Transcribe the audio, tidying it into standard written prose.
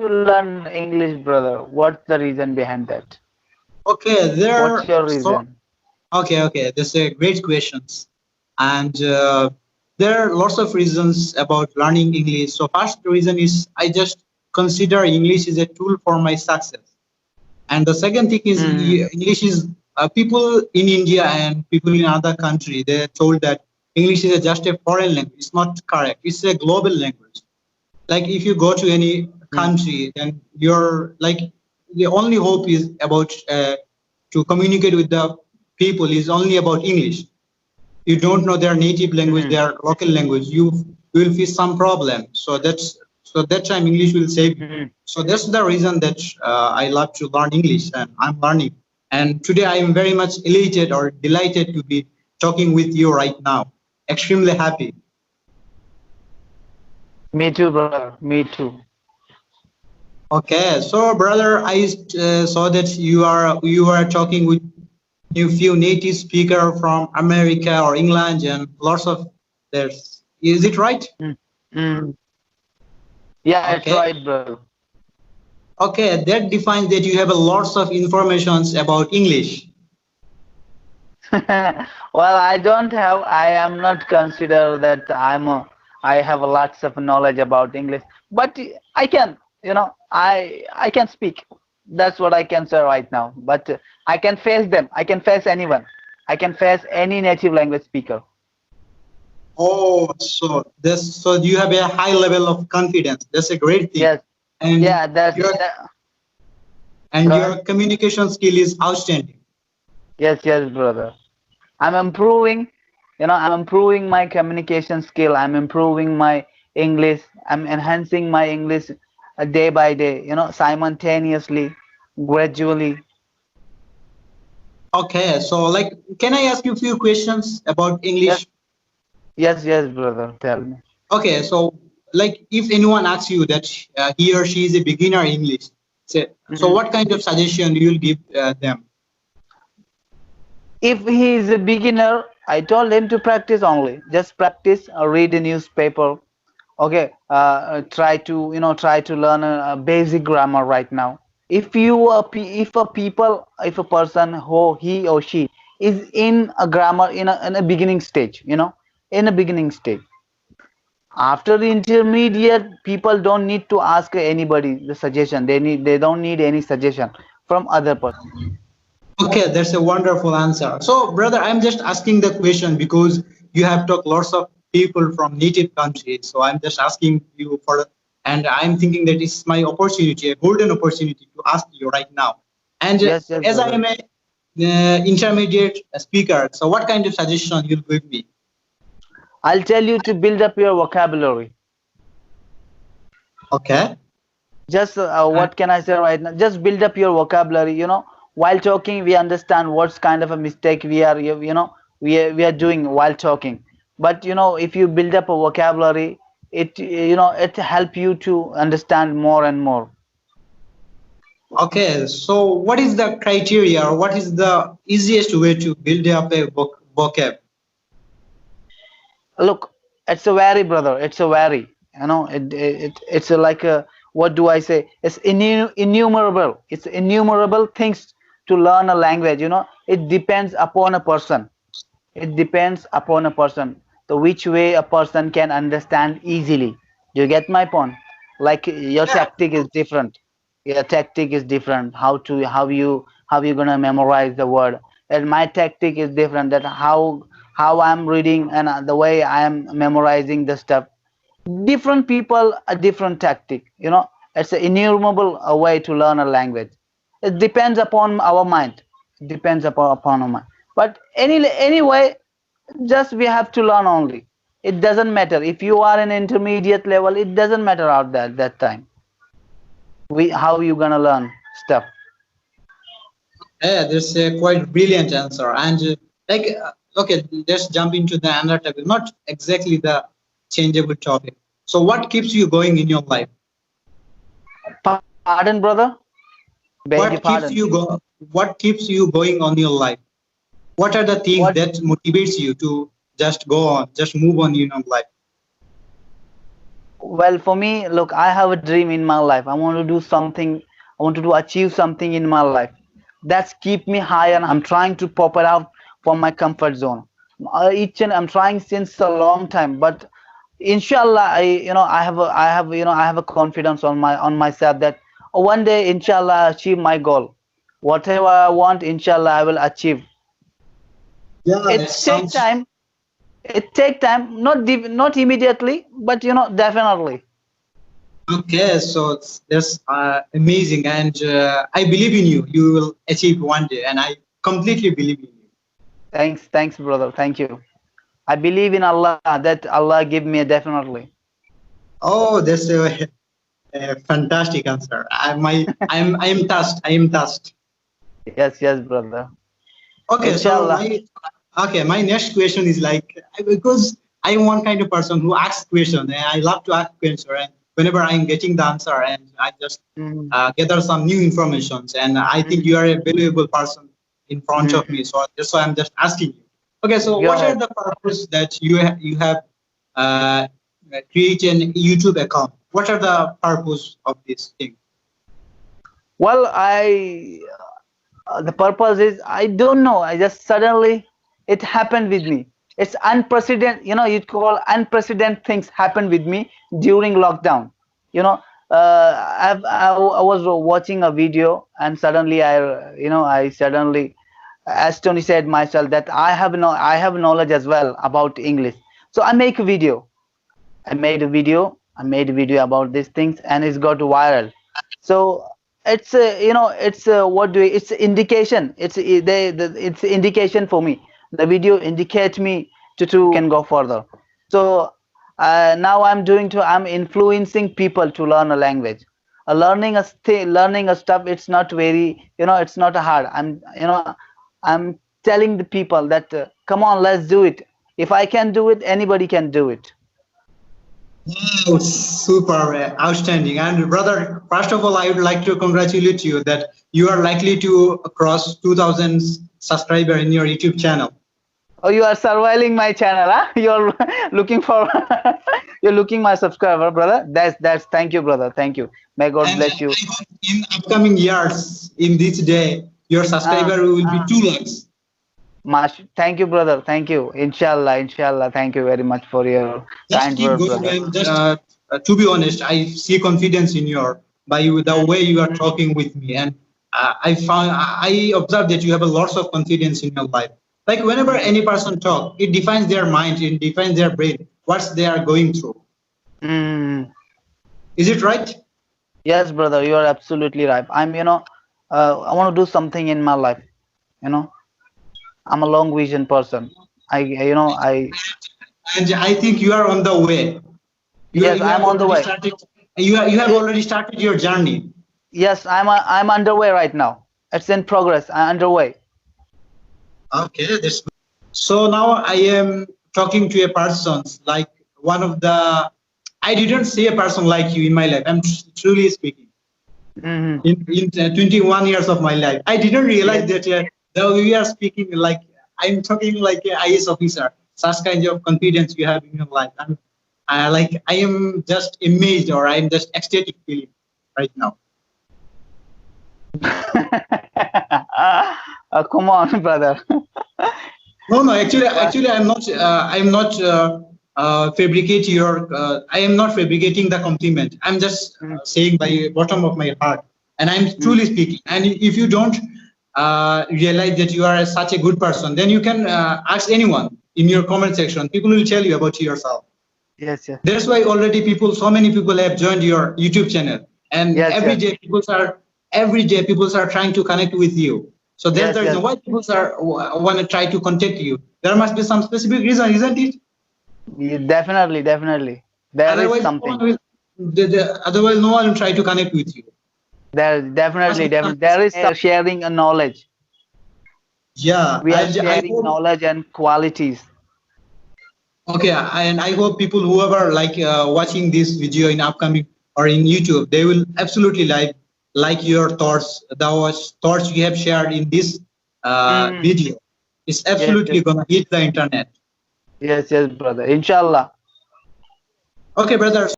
to learn English, brother? What's the reason behind that? Okay, What's there. your So reason? okay. That's a great questions, and there are lots of reasons about learning English. So first reason is I just consider English is a tool for my success. And the second thing is Hmm. English is people in India and people in other country, they're told that English is just a foreign language. It's not correct. It's a global language. Like if you go to any Hmm. country, then you're like the only hope is about to communicate with the people is only about English. You don't know their native language, Hmm. their local language, you will face some problem. So that time English will save you. Hmm. So that's the reason that I love to learn English and I'm learning. And today I am very much elated or delighted to be talking with you right now. Extremely happy. Me too, brother. Me too. Okay, so brother, I saw that you are talking with you few native speaker from America or England and lots of there's. Is it right? Hmm. Hmm. Yeah, it's Okay. right, brother. Okay, that defines that you have a lots of informations about English. Well, I don't have. I am not consider that I have lots of knowledge about English, but I can. I can speak. That's what I can say right now. But I can face them. I can face anyone. I can face any native language speaker. Oh, so you have a high level of confidence. That's a great thing, Yes. and Yeah. That's your that. and Go your ahead. communication skill is outstanding. Yes. Yes, brother. I'm improving. I'm improving my communication skill. I'm improving my English. I'm enhancing my English day by day, simultaneously, gradually. Okay, so like, can I ask you a few questions about Yes, English? yes, yes, brother. Tell me. Okay, so like, if anyone asks you that he or she is a beginner English, so Mhm. what kind of suggestion you will give them? If he is a beginner, I told him to practice only. Just practice, read a newspaper. Okay, try to learn a basic grammar right now. If you if a person who he or she is in a grammar in a beginning stage, in a beginning stage. After the intermediate, people don't need to ask anybody the suggestion. They don't need any suggestion from other person. Okay, that's a wonderful answer. So, brother, I'm just asking the question because you have talked lots of people from native countries. So I'm just asking you for, and I'm thinking that it's my opportunity, a golden opportunity to ask you right now. And Yes, yes, as I am brother. a intermediate speaker, so what kind of suggestion you'll give me? I'll tell you to build up your vocabulary. Okay. Just And, what can I say right now? Just build up your vocabulary. While talking, we understand what's kind of a mistake we are doing while talking. But if you build up a vocabulary, it help you to understand more and more. okay. So what is the criteria or what is the easiest way to build up a vocab? Look, it's a vary, brother. It's a vary. It's like a, what do I say? It's innumerable. It's innumerable things to learn a language. It depends upon a person. It depends upon a person. The which way a person can understand easily. You get my point? Like your Yeah. tactic is different. Your tactic is different. How you gonna memorize the word? And my tactic is different. That how I'm reading and the way I am memorizing the stuff. Different people a different tactic. It's an innumerable way to learn a language. It depends upon our mind. It depends upon our mind. But anyway, just we have to learn only. It doesn't matter if you are an intermediate level. It doesn't matter out there that time. We how you gonna learn stuff. Yeah, that's a quite brilliant answer. And okay, let's jump into the another topic. Not exactly the changeable topic. So, what keeps you going in your life? Pardon, brother. Beg your What pardon. keeps you go? What keeps you going on your life? What are the things What that motivates you to just go on, just move on in your life? Well, for me, look, I have a dream in my life. I want to do something. I want to do achieve something in my life. That's keep me high, and I'm trying to pop it out from my comfort zone. Each and I'm trying since a long time, but inshallah, I have a confidence on myself that one day, inshallah, I achieve my goal. Whatever I want, inshallah, I will achieve. Yeah, it It take sounds time. It take time, not immediately, but definitely. okay. So that's amazing, and I believe in you. You will achieve one day, and I completely believe in you. Thanks, brother. Thank you. I believe in Allah that Allah give me definitely. Oh, that's a fantastic answer. I'm touched. I am touched. Yes, brother. Okay, so Inshallah. my next question is like, because I'm one kind of person who asks questions, and I love to ask questions, and whenever I'm getting the answer, and I just Mm, gather some new informations, and I think mm, you are a valuable person in front of me, mm. so that's why I'm just asking you. Okay, so Go what are ahead. the purpose that you have uh, created an YouTube account? What are the purpose of this thing? Well, the purpose is I don't know. I just suddenly it happened with me. It's unprecedented. You'd call unprecedented things happen with me during lockdown. You know, I was watching a video and suddenly I suddenly, as Tony said myself, that I have knowledge as well about English. So I make a video. I made a video about these things, and it's got viral. So it's indication. It's indication for me. The video indicate me to can go further. So now I'm influencing people to learn a language. Learning a stuff. It's not very, it's not hard. I'm telling the people that come on, let's do it. If I can do it, anybody can do it. Oh, super outstanding. And brother, first of all, I would like to congratulate you that you are likely to cross 2000 subscriber in your YouTube channel. Oh, you are surveilling my channel, huh? You're looking for you're looking my subscriber, brother. That's thank you, brother. Thank you. May God And bless I you. hope in upcoming years, in this day, your Uh, subscriber will be 2 lakhs. Thank you, brother. Thank you. Inshallah. Thank you very much for your Just kind keep word, going. brother. And just to be honest, I see confidence in your by the way you are talking with me, and I observe that you have a lots of confidence in your life. Like whenever any person talk, it defines their mind, it defines their brain, what they are going through. Mm, Is it right? yes, brother. You are absolutely right. I want to do something in my life. You know, I'm a long vision person. I And I think you are on the way. yes, You have I'm on the already way. started. You have already started your journey. Yes, I'm underway right now. It's in progress. I'm underway. Okay, that's good. So now I am talking to a person like one of the. I didn't see a person like you in my life. I'm truly speaking. Hmm. In 21 years of my life, I didn't realize Yes. that we are speaking like I'm talking like an IS officer. Such kind of confidence you have in your life. I am just amazed or I'm just ecstatic feeling right now. Come on, brother. No, no. Well, Actually, I'm not. I'm not fabricate your. I am not fabricating the compliment. I'm just mm, saying by bottom of my heart, and I'm mm. truly speaking. And if you don't realize that you are such a good person, then you can ask anyone in your comment section. People will tell you about yourself. Yes, yes, That's why already people, so many people have joined your YouTube channel, and yes, yes, every day people are trying to connect with you. So that's yes, the reason yes. why people are want to try to contact you. There must be some specific reason, isn't it? Definitely, definitely. There is Otherwise, no one something. will. Otherwise, no one will try to connect with you. There Must be some definitely. There is specific. some sharing a knowledge. Yeah, We are and I sharing hope. knowledge and qualities. Okay, and I hope people whoever like watching this video in upcoming or in YouTube, they will absolutely like your thoughts, thoughts you have shared in this Mm. video. It's Yes, absolutely yes, gonna hit the internet. yes, brother. Inshallah. Okay, brother.